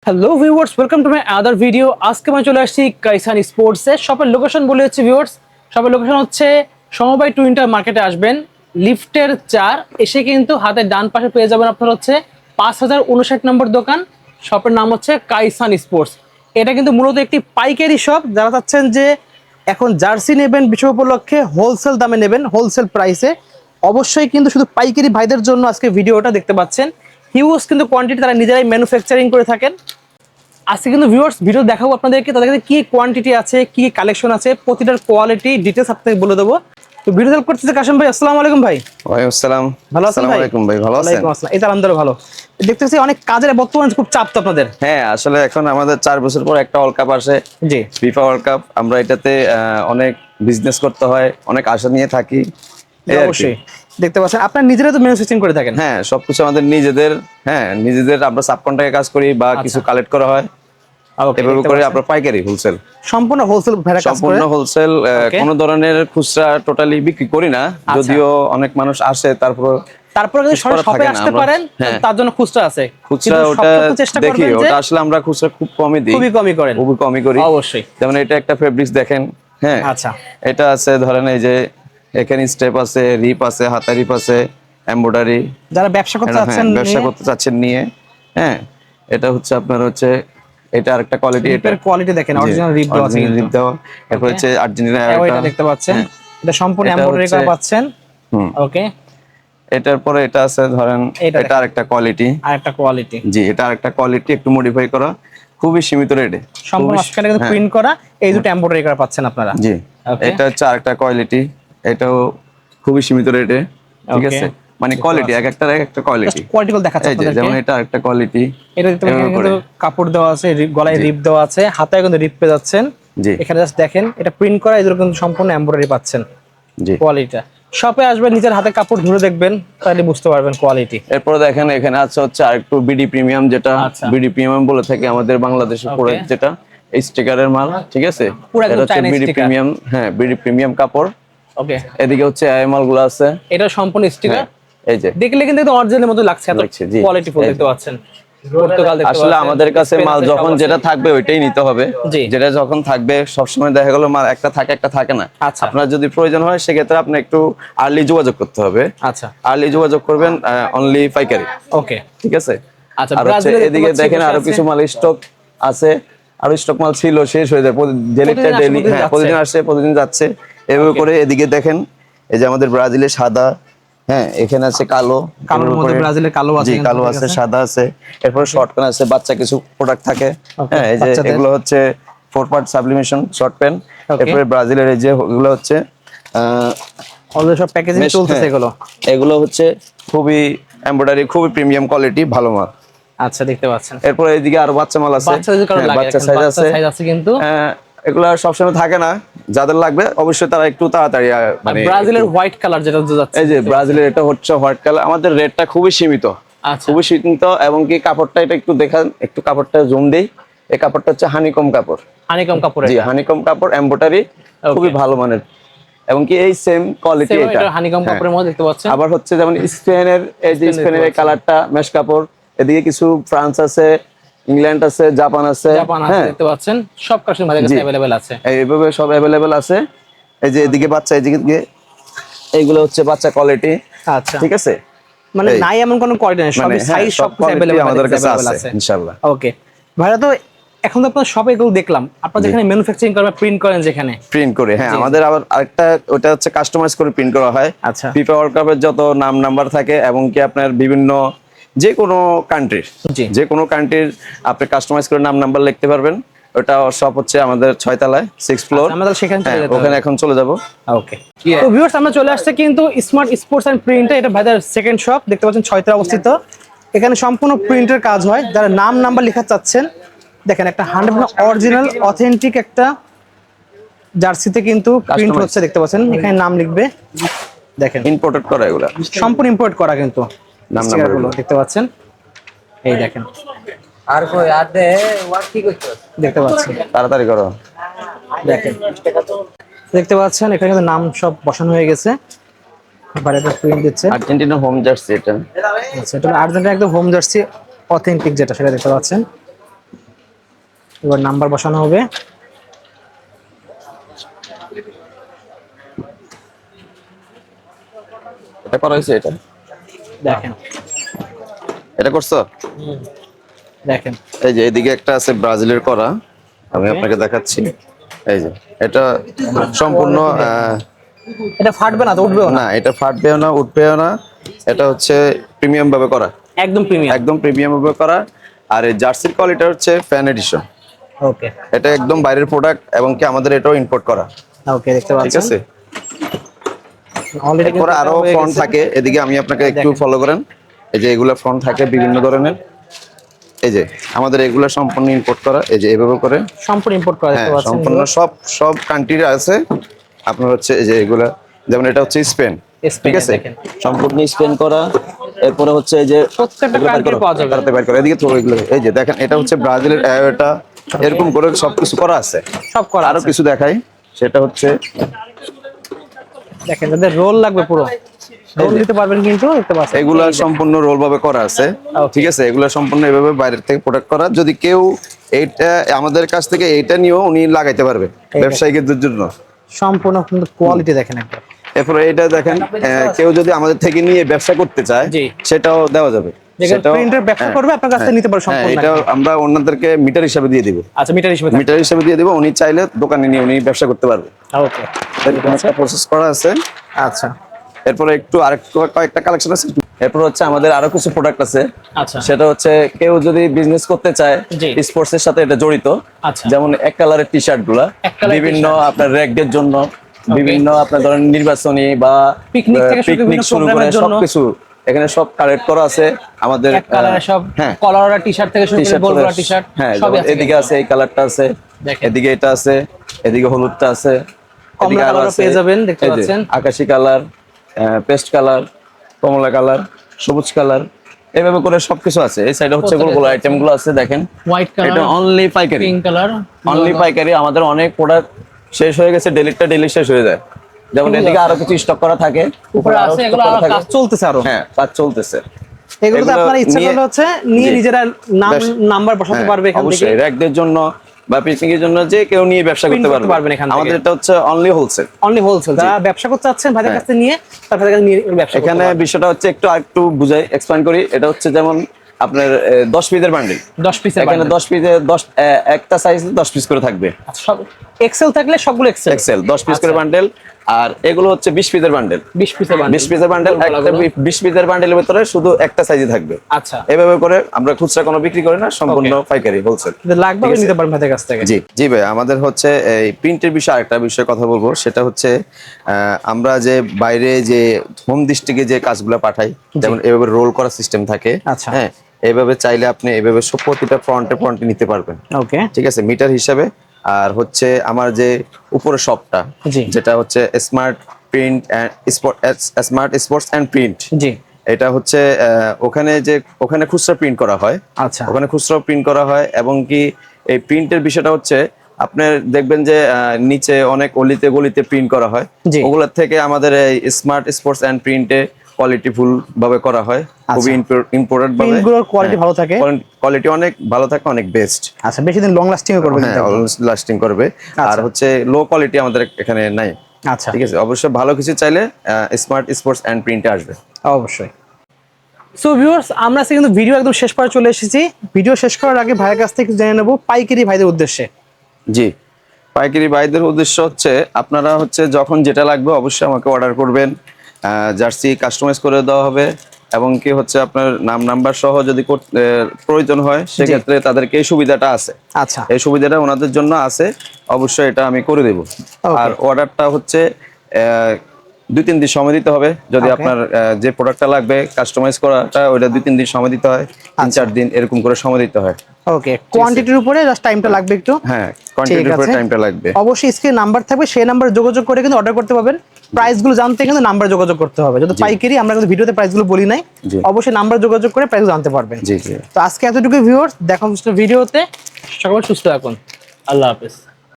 Hello viewers, welcome to my other video. আজকে আমি চলে আসছি কাইসান স্পোর্টসে। শপের লোকেশন বলে হচ্ছে ভিউয়ার্স, শপের লোকেশন হচ্ছে সমবায় টু ইন্টার মার্কেটে আসবেন, লিফটের 4 এসে কিন্তু হাতের ডান পাশে পেয়ে যাবেন আপনার হচ্ছে 5059 নম্বর দোকান। শপের নাম হচ্ছে কাইসান স্পোর্টস। এটা কিন্তু মূলত একটি পাইকারি শপ। যারা চাচ্ছেন যে এখন জার্সি নেবেন বিশ্ব উপলক্ষে, হোলসেল দামে নেবেন, হোলসেল প্রাইসে, অবশ্যই কিন্তু শুধু পাইকারি ভাইদের জন্য আজকে ভিডিওটা দেখতে পাচ্ছেন। হিউজ কিন্তু কোয়ান্টিটি তারা নিজেরাই ম্যানুফ্যাকচারিং করে থাকেন। আজকে কিন্তু ভিউয়ার্স ভিডিও দেখাবো আপনাদেরকে, তাদের কাছে কি কোয়ান্টিটি আছে, কি কালেকশন আছে, প্রতিটার কোয়ালিটি ডিটেইলস আপনাদের বলে দেবো। তো ভিডিও হেল্প করতেছে কাশেম ভাই। আসসালামু আলাইকুম ভাই। ওয়ালাইকুম আসসালাম। ভালো আছেন ভাই? আসসালামু আলাইকুম ভাই, ভালো আছেন? ওয়ালাইকুম আসসালাম। এই তো আলহামদুলিল্লাহ ভালো। দেখতেছি অনেক কাজের বর্তমানে খুব চাপ তো আপনাদের। হ্যাঁ, আসলে এখন আমাদের 4 বছর পর একটা ওয়ার্ল্ড কাপ আসে, জি, ফিফা ওয়ার্ল্ড কাপ। আমরা এটাতে অনেক বিজনেস করতে হয়, অনেক আশা নিয়ে থাকি। অবশ্যই দেখতে পাচ্ছেন আপনারা নিজেরাই তো ম্যানুফ্যাকচারিং করে থাকেন। হ্যাঁ, সবকিছু আমাদের নিজেদের। হ্যাঁ, নিজেদের আমরা সাব কন্ট্রাক্টে কাজ করি বা কিছু কালেক্ট করা হয়, এভাবে করে আমরা পাইকারি হোলসেল, সম্পূর্ণ হোলসেল ভেড়া কাজ করে। সম্পূর্ণ হোলসেল, কোনো ধরনের খুচরা টোটালি বিক্রি করি না। যদিও অনেক মানুষ আসে, তারপরে যদি শপে আসতে পারেন তার জন্য খুচরা আছে। খুচরা ওটা দেখি, ওটা আসলে আমরা খুচরা খুব কমই দিই, খুবই কমই করেন, খুবই কমই করি অবশ্যই। যেমন এটা একটা ফেব্রিক্স দেখেন। হ্যাঁ, আচ্ছা, এটা আছে ধরেন এই যে এখানে স্টেপ আছে, রিপ আছে, হাতা রিপ আছে, এমব্রয়ডারি। যারা ব্যবসা করতে চাচ্ছেন, ব্যবসা করতে চাচ্ছেন নিয়ে, হ্যাঁ, এটা হচ্ছে আপনার হচ্ছে এটা আরেকটা কোয়ালিটি। এটার কোয়ালিটি দেখেন, অরিজিনাল রিপ দেওয়া আছে, রিপ দেওয়া। এরপর হচ্ছে আর্জেন্টিনা, এটা দেখতে পাচ্ছেন, এটা সম্পূর্ণ এমব্রয়ডারি করা পাচ্ছেন। ওকে, এটার পরে এটা আছে ধরেন, এটা আরেকটা কোয়ালিটি, আরেকটা কোয়ালিটি। জি, এটা আরেকটা কোয়ালিটি, একটু মডিফাই করা, খুবই সীমিত রেটে, সম্পূর্ণ মাঝখানে কিন্তু প্রিন্ট করা, এই দুটো এমব্রয়ডারি করা পাচ্ছেন আপনারা। জি, এটা হচ্ছে আরেকটা কোয়ালিটি, এটাও খুবই সীমিত রেটে। ঠিক আছে, মানে কোয়ালিটি এক একটা কোয়ালিটি, কোয়ালিটিগুলো দেখাচ্ছি আপনাদেরকে। যেমন এটা আরেকটা কোয়ালিটি, এটা দেখতে পাচ্ছেন কিন্তু কাপড় দেওয়া আছে, গলায় রিপ দেওয়া আছে, হাতায় কিন্তু রিপ পেয়ে যাচ্ছেন। এখানে জাস্ট দেখেন, এটা প্রিন্ট করা, এগুলো কিন্তু সম্পূর্ণ এমব্রয়ডারি পাচ্ছেন। জি, কোয়ালিটিটা শপে আসবেন, নিজের হাতে কাপড় ধরে দেখবেন, তাহলে বুঝতে পারবেন কোয়ালিটি। এরপর দেখেন এখানে আছে হচ্ছে আরেকটু বিডি প্রিমিয়াম, যেটা বিডি প্রিমিয়াম বলে থাকে আমাদের বাংলাদেশে পড়ে, যেটা এই স্টিকারের মাল। ঠিক আছে, এটা হচ্ছে বিডি প্রিমিয়াম। হ্যাঁ, বিডি প্রিমিয়াম কাপড়। ওকে, এদিকে হচ্ছে আইএমএল গুলো আছে, এটা সম্পূর্ণ স্টিকার। এই যে দেখলে কিন্তু এটা অরিজিনালের মতো লাগছে, এত কোয়ালিটি ফুল দেখতে পাচ্ছেন। আসলে আমাদের কাছে মাল যখন যেটা থাকবে ওইটাই নিতে হবে। যেটা যখন থাকবে, সবসময় দেখা গেল মাল একটা থাকে একটা থাকে না। আপনার যদি প্রয়োজন হয় সেক্ষেত্রে আপনি একটু আর্লি যোগাযোগ করতে হবে। আচ্ছা, আর্লি যোগাযোগ করবেন, অনলি পাইকারি। ওকে, ঠিক আছে। আচ্ছা, আর হচ্ছে এদিকে দেখেন আরো কিছু মাল স্টক আছে, আরো স্টক মাল ছিল, শেষ হয়ে যায় ডেলি। হ্যাঁ, প্রতিদিন আসছে, প্রতিদিন যাচ্ছে, এভাবে করে। এদিকে দেখেন এই যে আমাদের ব্রাজিলের সাদা, হ্যাঁ, এখানে আছে কালো, কালোর মধ্যে ব্রাজিলের কালো আছে, জি, কালো আছে, সাদা আছে। এরপর শর্ট প্যান্ট আছে, বাচ্চা কিছু প্রোডাক্ট থাকে। হ্যাঁ, এই যে এগুলো হচ্ছে 4 পার্ট সাবলিমেশন শর্ট প্যান্ট। এরপর ব্রাজিলের এই যে এগুলো হচ্ছে অলরেডি সব প্যাকেজিং চলতেছে। এগুলো হচ্ছে খুবই এমব্রয়ডারি, খুবই প্রিমিয়াম কোয়ালিটি, ভালো মাল। আচ্ছা, দেখতে পাচ্ছেন। এরপর এইদিকে আরো বাচ্চা মাল আছে, বাচ্চা সাইজ আছে কিন্তু এগুলো সবসময় থাকে না। যাদের লাগবে অবশ্যই তারা একটু তাড়াতাড়ি, মানে ব্রাজিলের হোয়াইট কালার যেটা যাচ্ছে, এই যে ব্রাজিলের এটা হচ্ছে হোয়াইট কালার। আমাদের রেটটা খুবই সীমিত, খুবই সীমিত। এবং কি কাপড়টা এটা একটু দেখান, একটু কাপড়টা জুম দেই। এই কাপড়টা হচ্ছে হানিকম কাপড়, হানিকম কাপড়। জি, হানিকম কাপড়, এমব্রয়ডারি, খুবই ভালো মানের। এবং কি এই সেম কোয়ালিটি, এটা হানিকম কাপড়ের মধ্যে দেখতে পাচ্ছেন। আবার হচ্ছে যেমন স্পেনের, এই যে স্পেনের এই কালারটা মেশ কাপড়। এদিকে কিছু ফ্রান্স আছে, ইংল্যান্ড আছে, জাপান আছে, হ্যাঁ, দেখতে পাচ্ছেন সব কালেকশন আমাদের কাছে अवेलेबल আছে। এইভাবে সব अवेलेबल আছে। এই যে এদিকে বাচ্চা, এদিকে এইগুলো হচ্ছে বাচ্চা কোয়ালিটি। আচ্ছা, ঠিক আছে, মানে নাই এমন কোনো কোয়ালিটি নেই, সব সাইজ সব কিছু अवेलेबल আমাদের কাছে আছে ইনশাআল্লাহ। ওকে ভাইরা, তো এখন তো আপনার শপে এগুলো দেখলাম, আপনারা যেখানে ম্যানুফ্যাকচারিং করেন, প্রিন্ট করেন, যেখানে প্রিন্ট করে। হ্যাঁ, আমাদের আবার আরেকটা, ওটা হচ্ছে কাস্টমাইজ করে প্রিন্ট করা হয়। আচ্ছা, ফিফা ওয়ার্ল্ড কাপের যত নাম নাম্বার থাকে, এবং কি আপনার বিভিন্ন যে কোনো কান্ট্রির, আপনি কাস্টমাইজ করে নাম নাম্বার লিখতে পারবেন। ওটা শপ হচ্ছে আমাদের 6 তলায়, 6 ফ্লোর। আমাদের সেখানে ওখানে এখন চলে যাব। ওকে, তো ভিউয়ার্স আমরা চলে আসছে কিন্তু স্মার্ট স্পোর্টস এন্ড প্রিন্ট। এটা ভাইদের সেকেন্ড শপ, দেখতে পাচ্ছেন 6 তলায় অবস্থিত। এখানে সম্পূর্ণ প্রিন্টের কাজ হয়। যারা নাম নাম্বার লেখা চাচ্ছেন, দেখেন একটা 100% অরিজিনাল অথেন্টিক একটা জার্সিতে কিন্তু প্রিন্ট হচ্ছে, দেখতে পাচ্ছেন। এখানে নাম লিখবে, দেখেন ইম্পোর্টেড করা, এগুলো সম্পূর্ণ ইম্পোর্ট করা কিন্তু নাম নাম্বারগুলো দেখতে পাচ্ছেন। এই দেখেন, আর কই আর দে ওয়ার্ক কি করছো, দেখতে পাচ্ছেন। তাড়াতাড়ি করো, দেখেন দেখতে পাচ্ছেন। এখানে কিন্তু নাম সব বসানো হয়ে গেছে। বাইরেটা প্রিন্ট দিচ্ছে, আর্জেন্টিনা হোম জার্সি এটা। আচ্ছা, এটা আর্জেন্টিনা একদম হোম জার্সি অথেন্টিক যেটা, সেটা দেখতে পাচ্ছেন। এবার নাম্বার বসানো হবে। এটা করা হয়েছে, এটা দেখেন, এটা করছো। দেখেন এই যে এদিকে একটা আছে ব্রাজিলের করা, আমি আপনাকে দেখাচ্ছি। এই যে এটা সম্পূর্ণ এটা ফাটবে না তো, উঠবেও না? না, এটা ফাটবেও না, উঠবেও না। এটা হচ্ছে প্রিমিয়াম ভাবে করা, একদম প্রিমিয়াম, একদম প্রিমিয়াম ভাবে করা। আর এই জার্সির কোয়ালিটি হচ্ছে ফ্যান এডিশন। ওকে, এটা একদম বাইরের প্রোডাক্ট এবং কি আমাদের এটাও ইম্পোর্ট করা। ওকে, দেখতে ঠিক পাচ্ছেন আছে। অলরেডি এরপর আরো ফ্রন্ট থাকে, এদিকে আমি আপনাকে একটু ফলো করেন। এই যে এগুলা ফ্রন্ট থাকে বিভিন্ন ধরনের। এই যে আমাদের এগুলা সম্পূর্ণ ইম্পোর্ট করা, এই যে এভাবে করে সম্পূর্ণ ইম্পোর্ট করা, দেখতে পাচ্ছেন সম্পূর্ণ সব কান্ট্রির আছে আপনার। হচ্ছে এই যে এগুলা, যেমন এটা হচ্ছে স্পেন, ঠিক আছে, সম্পূর্ণ স্পেন করা। এরপরে হচ্ছে এই যে প্রত্যেকটা কান্ট্রি পাওয়া যাবে, তাতে বাইর করা। এদিকে তো এগুলো, এই যে দেখেন, এটা হচ্ছে ব্রাজিলের এটা এরকম করে সবকিছু করা আছে, সব করা। আরো কিছু দেখাই, সেটা হচ্ছে দেখেন যাদের রোল লাগবে পুরো রোল দিতে পারবেন, কিন্তু দেখতে পাচ্ছেন এগুলা সম্পূর্ণ রোল ভাবে করা আছে। ঠিক আছে, এগুলা সম্পূর্ণ এভাবে বাইরের থেকে প্রোডাক্ট করা। যদি কেউ এইটা আমাদের কাছ থেকে এইটা নিয়েও উনি লাগাইতে পারবে ব্যবসায়িকদের জন্য। সম্পূর্ণ কিন্তু কোয়ালিটি দেখেন একবার। এরপরে এটা দেখেন, কেউ যদি আমাদের থেকে নিয়ে ব্যবসা করতে চায় সেটাও দেওয়া যাবে। সেটাও প্রিন্টার ব্যবসা করবে আপনার কাছ থেকে নিতে পারবে সম্পূর্ণ। এটা আমরা অন্যদেরকে মিটার হিসাবে দিয়ে দিব। আচ্ছা, মিটার হিসেবে দিয়ে দিব। উনি চাইলে দোকানে নিয়ে উনি ব্যবসা করতে পারবে। ওকে, এরকম একটা প্রসেস করা আছে। আচ্ছা, এরপরে একটু আরেকটু কয়েকটা কালেকশন আছে। এরপর হচ্ছে আমাদের আরো কিছু প্রোডাক্ট আছে। আচ্ছা, সেটা হচ্ছে কেউ যদি বিজনেস করতে চায় স্পোর্টস এর সাথে এটা জড়িত, যেমন এক কালারের টি শার্ট গুলা বিভিন্ন আপনার র্যাকদের জন্য, বিভিন্ন আপনার ধরেন নির্বাচনী বা পিকনিক শুরু করে সবকিছু এখানে সব কালেক্ট করা আছে আমাদের। এক কালারের সব কলারা টি শার্ট থেকে শুরু করে গোল গলা টি শার্ট সব আছে। এদিকে আছে এই কালারটা আছে, এদিকে এটা আছে, এদিকে হলুদটা আছে, কমলা কালারও পেয়ে যাবেন, দেখতে পাচ্ছেন আকাশী কালার, পেস্ট কালার, কমলা কালার, সবুজ কালার, এইভাবে করে সবকিছু আছে। এই সাইডে হচ্ছে গোল গোল আইটেম গুলো আছে, দেখেন হোয়াইট কালার, এটা অনলি পাইকারি, পিঙ্ক কালার, অনলি পাইকারি। আমাদের অনেক প্রোডাক্ট শেষ হয়ে গেছে, ডেলি শেষ হয়ে যায়। যেমন এদিকে আরো কিছু স্টক করা থাকে, উপরে আছে, এগুলো আরো কাজ চলতেছে, আরো কাজ চলতেছে। এগুলো তো আপনারা ইচ্ছা করলে হচ্ছে নিয়ে নিজেরা নাম্বার বসাতে পারবে এখান থেকে। অবশ্যই র‍্যাকদের জন্য বা পিকনিকের জন্য যে কেউ নিয়ে ব্যবসা করতে পারবেন এখান থেকে। আমাদের এটা হচ্ছে অনলি হোলসেল, যারা ব্যবসা করতে চাচ্ছেন ভাইদের কাছে নিয়ে তাদের কাছে নিয়ে ব্যবসা করতে এখানে বিষয়টা হচ্ছে একটু বুঝাই এক্সপ্লেইন করি। এটা হচ্ছে যেমন আপনার 10 পিসের বান্ডেল, 10 পিসের এখানে 10 পিসে 10 একটা সাইজ 10 পিস করে থাকবে। আচ্ছা, সব এক্সেল থাকলে সবগুলো এক্সেল 10 পিস করে বান্ডেল। আর এগুলো হচ্ছে 20 পিসের বান্ডেল, 20 পিসের বান্ডেল, একটা 20 পিসের বান্ডেলের ভিতরে শুধু একটা সাইজই থাকবে। আচ্ছা, এভাবে করে আমরা খুচরা কোনো বিক্রি করি না, সম্পূর্ণ পাইকারি হোলসেল। লাগবে নিতে পারবেন ভাইদের কাছ থেকে। জি ভাই, আমাদের হচ্ছে এই প্রিন্টের বিষয়ে আরেকটা বিষয়ে কথা বলবো। সেটা হচ্ছে আমরা যে বাইরে যে হোম ডিস্ট্রিক্টে যে কাজগুলো পাঠাই, যেমন এভাবে রোল করা সিস্টেম থাকে। হ্যাঁ, এইভাবে চাইলে আপনি এভাবে সব প্রতিটা ফ্রন্টে নিতে পারবেন। ওকে, ঠিক আছে, মিটার হিসাবে। আর হচ্ছে আমার যে উপরে শপটা, যেটা হচ্ছে smart print and smart sports and print, জি, এটা হচ্ছে ওখানে খুচরা প্রিন্ট করা হয়। আচ্ছা, ওখানে খুচরা প্রিন্ট করা হয় এবং কি এই প্রিন্টের বিষয়টা হচ্ছে আপনার দেখবেন যে নিচে অনেক অলিতে গলিতে প্রিন্ট করা হয়, ওগুলোর থেকে আমাদের এই স্মার্ট স্পোর্টস এন্ড প্রিন্টে কোয়ালিটিফুল ভাবে করা হয়, খুবই ইম্পোর্টেড ভাবে। প্রিন্টগুলোর কোয়ালিটি ভালো থাকে, কোয়ালিটি অনেক ভালো থাকে, অনেক বেস্ট। আচ্ছা, বেশি দিন লং লাস্টিং করবে, লাস্টিং করবে। আর হচ্ছে লো কোয়ালিটি আমাদের এখানে নাই। আচ্ছা, ঠিক আছে, অবশ্যই ভালো কিছু চাইলে স্মার্ট স্পোর্টস এন্ড প্রিন্টে আসবে অবশ্যই। সো ভিউয়ার্স, আমরা কিন্তু ভিডিও একদম শেষ পর্যায়ে চলে এসেছি। ভিডিও শেষ করার আগে ভাইয়ের কাছ থেকে জেনে নেব পাইকারি ভাইদের উদ্দেশ্যে। জি, পাইকারি ভাইদের উদ্দেশ্য হচ্ছে আপনারা হচ্ছে যখন যেটা লাগবে অবশ্যই আমাকে অর্ডার করবেন। জার্সি কাস্টমাইজ করে দেওয়া হবে এবং কি হচ্ছে আপনার নাম্বার সহ যদি প্রয়োজন হয় সেক্ষেত্রে তাদেরকে এই সুবিধাটা আছে। আচ্ছা, এই সুবিধাটা ওনাদের জন্য আছে, অবশ্যই এটা আমি করে দেব। আর অর্ডারটা হচ্ছে 2-3 দিন সময় দিতে হবে। যদি আপনার যে প্রোডাক্টটা লাগবে কাস্টমাইজ করাটা, ওইটা 2-3 দিন সময় দিতে হয়, 3-4 দিন এরকম করে সময় দিতে হয়। ওকে, কোয়ান্টিটির উপরে জাস্ট টাইমটা লাগবে একটু। হ্যাঁ, কোয়ান্টিটির উপরে টাইমটা লাগবে। অবশ্যই স্ক্রিনে নাম্বার থাকবে, সেই নাম্বারে যোগাযোগ করে কিন্তু অর্ডার করতে পারবেন। প্রাইসগুলো জানতে কিন্তু নাম্বারে যোগাযোগ করতে হবে। যদি পাইকারি, আমরা কিন্তু ভিডিওতে প্রাইসগুলো বলি নাই, অবশ্যই নাম্বারে যোগাযোগ করে প্রাইস জানতে পারবেন। জি জি। তো আজকে এতটুকু ভিউয়ার্স, দেখা হচ্ছে ভিডিওতে। সকলে সুস্থ থাকুন, আল্লাহ হাফেজ।